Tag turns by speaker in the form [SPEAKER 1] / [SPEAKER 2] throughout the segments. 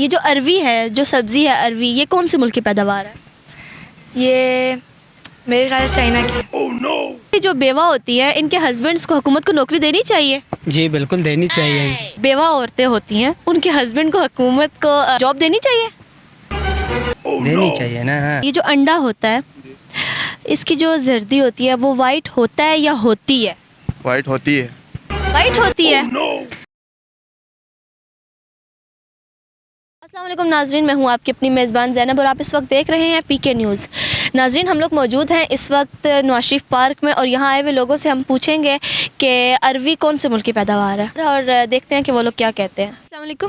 [SPEAKER 1] یہ جو اروی ہے، جو سبزی ہے اروی، یہ کون سے ملک کی پیداوار ہے؟
[SPEAKER 2] یہ میرے خیال سے چائنا کی ہے۔
[SPEAKER 1] یہ جو بیوہ ہوتی ہے، ان کے ہسبینڈس کو حکومت کو نوکری دینی چاہیے؟
[SPEAKER 3] جی بالکل دینی چاہیے۔
[SPEAKER 1] بیوہ عورتیں ہوتی ہیں، ان کے ہسبینڈ کو حکومت کو جاب دینی چاہیے؟
[SPEAKER 3] دینی چاہیے نا۔ ہاں
[SPEAKER 1] یہ جو انڈا ہوتا ہے، اس کی جو زردی ہوتی ہے وہ وائٹ ہوتا ہے یا ہوتی ہے؟
[SPEAKER 4] وائٹ ہوتی ہے۔
[SPEAKER 1] وائٹ ہوتی ہے۔ السلام علیکم ناظرین، میں ہوں آپ کی اپنی میزبان زینب اور آپ اس وقت دیکھ رہے ہیں پی کے نیوز۔ ناظرین، ہم لوگ موجود ہیں اس وقت نواز شریف پارک میں، اور یہاں آئے ہوئے لوگوں سے ہم پوچھیں گے کہ اروی کون سے ملک کی پیداوار ہے، اور دیکھتے ہیں کہ وہ لوگ کیا کہتے ہیں۔ السلام علیکم۔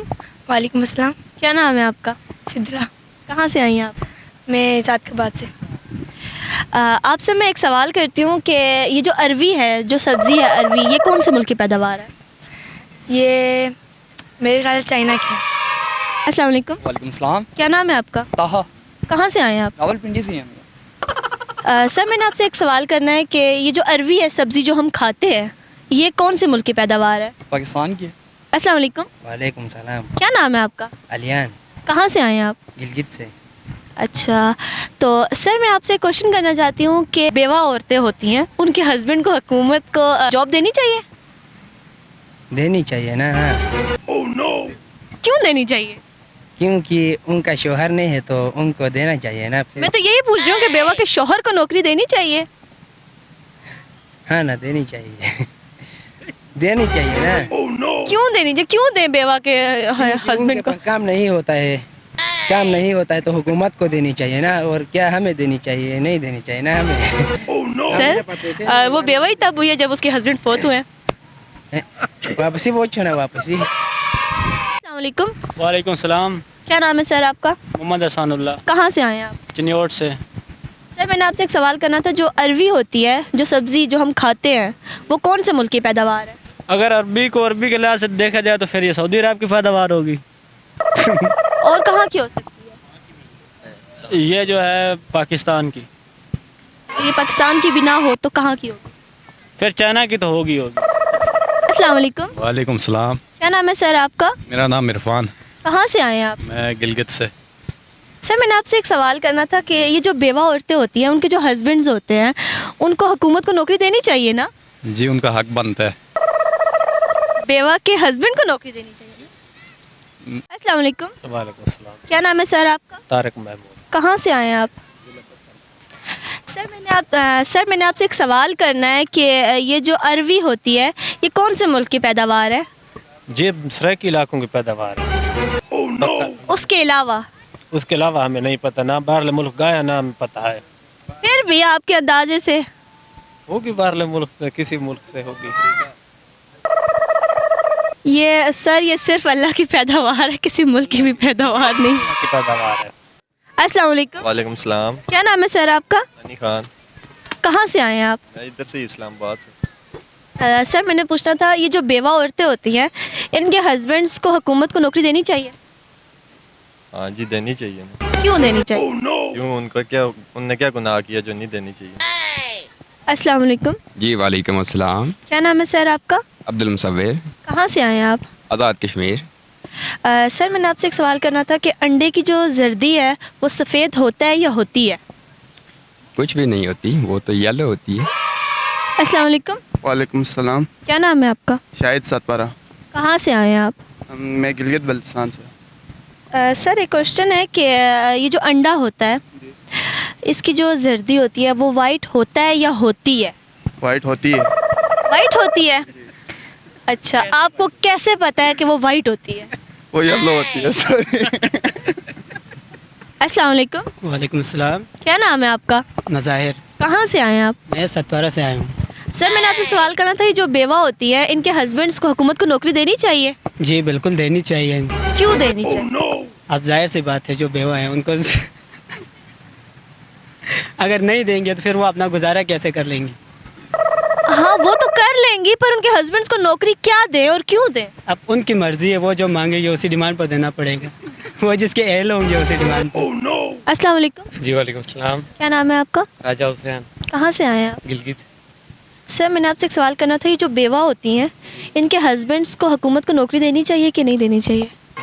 [SPEAKER 2] وعلیکم السلام۔
[SPEAKER 1] کیا نام ہے آپ کا؟
[SPEAKER 2] سدرا۔
[SPEAKER 1] کہاں سے آئی ہیں آپ؟
[SPEAKER 2] میں ذات کے بعد سے۔
[SPEAKER 1] آپ سے میں ایک سوال کرتی ہوں کہ یہ جو اروی ہے، جو سبزی ہے اروی، یہ کون سے ملک کی پیداوار ہے؟
[SPEAKER 2] یہ میرے خیال سے چائنا کی ہے۔
[SPEAKER 1] السلام علیکم۔
[SPEAKER 5] وعلیکم السلام۔
[SPEAKER 1] کیا نام ہے آپ کا؟
[SPEAKER 5] طاہا۔
[SPEAKER 1] کہاں سے آئے ہیں آپ؟
[SPEAKER 5] راولپنڈی سے ہیں۔
[SPEAKER 1] سر، میں نے آپ سے ایک سوال کرنا ہے کہ یہ جو اروی ہے، سبزی جو ہم کھاتے ہیں، یہ کون سے ملک کی پیداوار ہے؟
[SPEAKER 5] پاکستان کی ہے۔
[SPEAKER 1] السلام علیکم۔
[SPEAKER 3] وعلیکم السلام۔
[SPEAKER 1] کیا نام ہے آپ کا؟
[SPEAKER 3] علیان۔
[SPEAKER 1] کہاں سے آئے ہیں آپ؟
[SPEAKER 3] گلگت سے۔
[SPEAKER 1] اچھا، تو سر میں آپ سے کوشچن کرنا چاہتی ہوں کہ بیوہ عورتیں ہوتی ہیں، ان کے ہسبینڈ کو حکومت کو جاب دینی چاہیے؟
[SPEAKER 3] دینی چاہیے نا۔ ہاں
[SPEAKER 1] کیوں دینی چاہیے؟
[SPEAKER 3] کیونکہ ان کا شوہر نہیں ہے تو ان کو دینا چاہیے نا۔ پھر
[SPEAKER 1] میں تو یہی پوچھ رہی ہوں کہ بیوہ کے شوہر کو نوکری دینی چاہیے؟
[SPEAKER 3] ہاں نا، دینی چاہیے دینی چاہیے نا۔
[SPEAKER 1] کیوں دینی چاہیے؟ کیوں دیں بیوہ کے ہسبینڈ کو؟
[SPEAKER 3] کام نہیں ہوتا ہے، کام نہیں ہوتا ہے تو حکومت کو دینی چاہیے نا، اور کیا ہمیں دینی چاہیے؟ نہیں دینی چاہیے نا ہمیں۔
[SPEAKER 1] سر، وہ بیوہ ہی تب ہوئی ہے جب اس کے ہسبینڈ فوت ہوئے ہیں۔
[SPEAKER 3] واپسی پہنچو نا، واپسی۔
[SPEAKER 1] السلام علیکم۔
[SPEAKER 5] وعلیکم السلام۔
[SPEAKER 1] کیا نام ہے سر آپ کا؟
[SPEAKER 5] محمد احسان اللہ،
[SPEAKER 1] کہاں سے آئے ہیں آپ؟
[SPEAKER 5] چنیوٹ سے۔
[SPEAKER 1] سر، میں نے آپ سے ایک سوال کرنا تھا، جو اروی ہوتی ہے، جو سبزی جو ہم کھاتے ہیں، وہ کون سے ملک کی پیداوار ہے؟
[SPEAKER 5] اگر عربی کو عربی کے لحاظ سے دیکھا جائے تو پھر یہ سعودی عرب کی پیداوار ہوگی۔
[SPEAKER 1] اور کہاں کی ہو سکتی ہے؟
[SPEAKER 5] یہ جو ہے پاکستان کی۔
[SPEAKER 1] یہ پاکستان کی بنا ہو تو کہاں کی ہوگی؟
[SPEAKER 5] پھر چائنا کی تو ہوگی۔
[SPEAKER 1] السلام علیکم۔
[SPEAKER 4] وعلیکم السلام۔
[SPEAKER 1] کیا نام ہے سر آپ کا؟
[SPEAKER 4] میرا نام عرفان۔
[SPEAKER 1] کہاں سے آئے ہیں آپ؟
[SPEAKER 4] میں گلگت سے۔
[SPEAKER 1] سر، میں نے آپ سے ایک سوال کرنا تھا کہ یہ جو بیوہ عورتیں ہوتی ہیں، ان کے جو ہسبینڈز ہوتے ہیں، ان کو حکومت کو نوکری دینی چاہیے نا؟
[SPEAKER 4] جی، ان کا حق بنتا ہے۔
[SPEAKER 1] بیوہ کے ہسبینڈ کو نوکری دینی چاہیے نا؟ السلام علیکم۔
[SPEAKER 5] وعلیکم السلام۔
[SPEAKER 1] کیا نام ہے سر آپ کا؟
[SPEAKER 5] طارق محمود۔
[SPEAKER 1] کہاں سے آئے ہیں آپ؟ سر، میں نے آپ سے ایک سوال کرنا ہے کہ یہ جو اروی ہوتی ہے، یہ کون سے ملک کی پیداوار ہے؟
[SPEAKER 5] یہ سرائکی علاقوں کی پیداوار ہے۔
[SPEAKER 1] اس کے علاوہ؟
[SPEAKER 5] اس کے علاوہ ہمیں نہیں پتہ، نہ باہر ملک گایا نہ ہمیں پتہ ہے۔
[SPEAKER 1] پھر بھی آپ کے اندازے سے؟
[SPEAKER 5] ہوگی باہر ملک سے، کسی ملک سے ہوگی۔
[SPEAKER 1] یہ سر، یہ صرف اللہ کی پیداوار ہے، کسی ملک کی بھی پیداوار نہیں۔
[SPEAKER 5] اللہ کی پیداوار ہے۔
[SPEAKER 1] السلام علیکم۔
[SPEAKER 4] وعلیکم السلام۔
[SPEAKER 1] کیا نام ہے سر آپ کا؟
[SPEAKER 4] غنی خان۔
[SPEAKER 1] کہاں سے آئے ہیں آپ؟
[SPEAKER 4] میں ادھر سے اسلام آباد سے۔
[SPEAKER 1] سر، میں نے پوچھنا تھا، یہ جو بیوہ عورتیں ہوتی ہیں، ان کے ہسبینڈس کو حکومت کو نوکری دینی چاہیے؟
[SPEAKER 4] ہاں جی، دینی چاہیے نا۔
[SPEAKER 1] کیوں دینی چاہیے؟
[SPEAKER 4] کیوں؟ ان نے کیا گناہ کیا جو نہیں دینی چاہیے؟
[SPEAKER 1] السلام علیکم۔
[SPEAKER 6] جی وعلیکم السلام۔
[SPEAKER 1] کیا نام ہے سر آپ کا؟
[SPEAKER 6] عبد المصور،
[SPEAKER 1] کہاں سے آئے ہیں آپ؟
[SPEAKER 6] آزاد کشمیر۔
[SPEAKER 1] سر، میں نے آپ سے ایک سوال کرنا تھا کہ انڈے کی جو زردی ہے وہ سفید ہوتا ہے یا ہوتی ہے؟
[SPEAKER 6] کچھ بھی نہیں ہوتی، وہ تو یلو ہوتی ہے۔
[SPEAKER 1] السلام علیکم۔
[SPEAKER 4] وعلیکم السلام۔
[SPEAKER 1] کیا نام ہے آپ کا؟
[SPEAKER 4] شاہد ستپارہ۔
[SPEAKER 1] کہاں سے آئے ہیں آپ؟
[SPEAKER 4] میں گلگت بلتستان سے۔
[SPEAKER 1] سر، ایک کوشچن ہے کہ یہ جو انڈا ہوتا ہے، اس کی جو زردی ہوتی ہے وہ وائٹ ہوتا ہے یا ہوتی ہے؟
[SPEAKER 4] وائٹ ہوتی ہے۔
[SPEAKER 1] وائٹ ہوتی ہے؟ اچھا، آپ کو کیسے پتہ ہے کہ وہ وائٹ ہوتی ہے؟
[SPEAKER 4] وہ یلو ہوتی ہے، سوری۔
[SPEAKER 1] السلام علیکم۔
[SPEAKER 3] وعلیکم السلام۔
[SPEAKER 1] کیا نام ہے آپ کا؟
[SPEAKER 3] مظاہر۔
[SPEAKER 1] کہاں سے آئے ہیں آپ؟
[SPEAKER 3] میں ستپارہ سے آیا ہوں۔
[SPEAKER 1] سر، میں نے آپ سے سوال کرنا تھا، یہ جو بیوہ ہوتی ہے، ان کے ہسبینڈس کو حکومت کو نوکری دینی چاہیے؟
[SPEAKER 3] جی بالکل دینی چاہیے۔
[SPEAKER 1] کیوں دینی چاہیے؟
[SPEAKER 3] اب ظاہر سی بات ہے، جو بیوہ ہیں ان کو اگر نہیں دیں گے تو پھر وہ اپنا گزارا کیسے کر لیں گی؟
[SPEAKER 1] ہاں، وہ تو کر لیں گی، پر ان کے ہسبینڈس کو نوکری کیا دیں اور کیوں دیں؟
[SPEAKER 3] اب ان کی مرضی ہے، وہ جو مانگے گے اسی ڈیمانڈ پر دینا پڑے گا، وہ جس کے اہل ہوں گے اسی ڈیمانڈ پر۔
[SPEAKER 1] السلام علیکم۔
[SPEAKER 5] جی وعلیکم السلام۔
[SPEAKER 1] کیا نام ہے آپ کا؟
[SPEAKER 5] راجہ حسین،
[SPEAKER 1] کہاں سے آئے ہیں آپ؟
[SPEAKER 5] گلگت۔
[SPEAKER 1] سر، میں نے آپ سے ایک سوال کرنا تھا، یہ جو بیوہ ہوتی ہیں، ان کے ہسبینڈس کو حکومت کو نوکری دینی چاہیے کہ نہیں دینی چاہیے؟